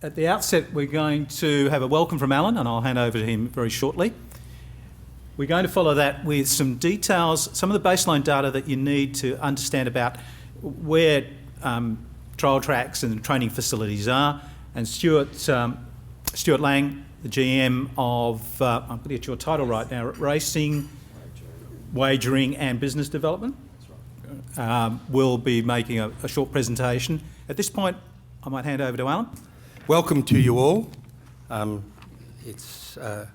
At the outset, we're going to have a welcome from Alan, and I'll hand over to him very shortly. We're going to follow that with some details, some of the baseline data that you need to understand about where trial tracks and training facilities are. And Stuart Lang, the GM of, I'm going to get your title right now, Racing, Wagering and Business Development, will be making a short presentation. At this point, I might hand over to Alan. Welcome to you all. It's a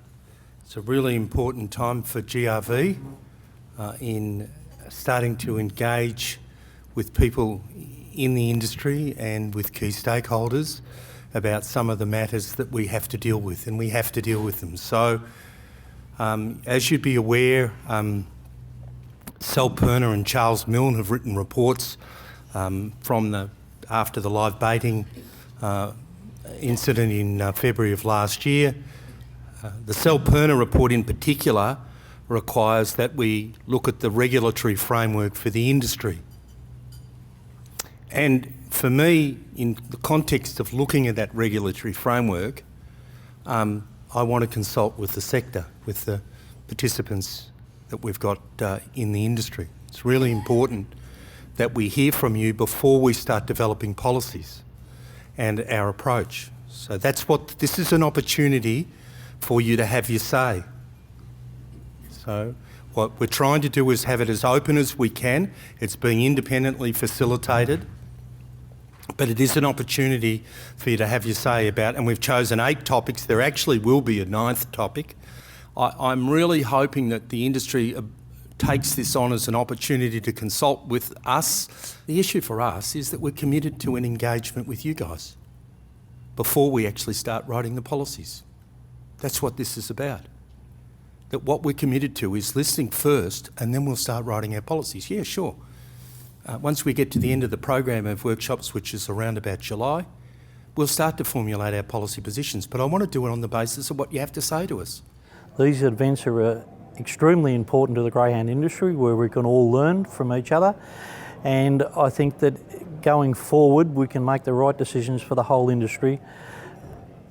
really important time for GRV in starting to engage with people in the industry and with key stakeholders about some of the matters that we have to deal with, and we have to deal with them. So, as you'd be aware, Sal Perner and Charles Milne have written reports after the live baiting incident in February of last year. The Sal Perner report in particular requires that we look at the regulatory framework for the industry. And for me, in the context of looking at that regulatory framework, I want to consult with the sector, with the participants that we've got in the industry. It's really important that we hear from you before we start developing policies and our approach. So this is an opportunity for you to have your say. So what we're trying to do is have it as open as we can. It's being independently facilitated, but it is an opportunity for you to have your say about, and we've chosen 8 topics. There actually will be a 9th topic. I'm really hoping that the industry takes this on as an opportunity to consult with us. The issue for us is that we're committed to an engagement with you guys before we actually start writing the policies. That's what this is about. That what we're committed to is listening first, and then we'll start writing our policies. Yeah, sure. Once we get to the end of the program of workshops, which is around about July, we'll start to formulate our policy positions. But I want to do it on the basis of what you have to say to us. These events are extremely important to the greyhound industry, where we can all learn from each other. And I think that going forward, we can make the right decisions for the whole industry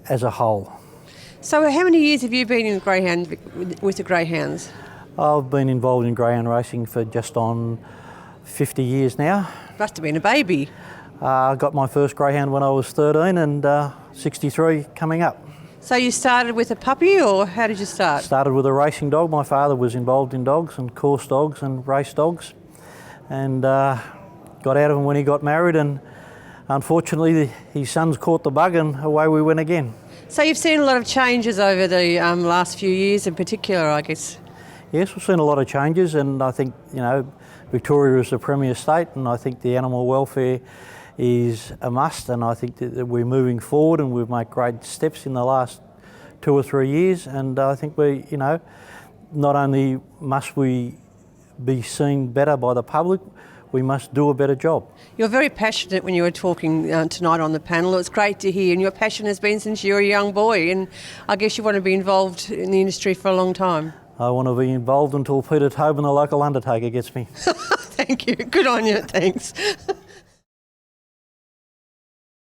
as a whole. So how many years have you been in greyhound with the greyhounds? I've been involved in greyhound racing for just on 50 years now. Must have been a baby. I got my first greyhound when I was 13 and 63 coming up. So you started with a puppy, or how did you start? Started with a racing dog. My father was involved in dogs and course dogs and race dogs, and got out of him when he got married, and unfortunately his sons caught the bug and away we went again. So you've seen a lot of changes over the last few years in particular, I guess. Yes, we've seen a lot of changes, and I think, Victoria is the premier state, and I think the animal welfare is a must, and I think that we're moving forward and we've made great steps in the last 2 or 3 years, and I think we, not only must we be seen better by the public, we must do a better job. You're very passionate when you were talking tonight on the panel. It's great to hear, and your passion has been since you were a young boy, and I guess you want to be involved in the industry for a long time. I want to be involved until Peter Tobin, the local undertaker, gets me. Thank you. Good on you. Thanks.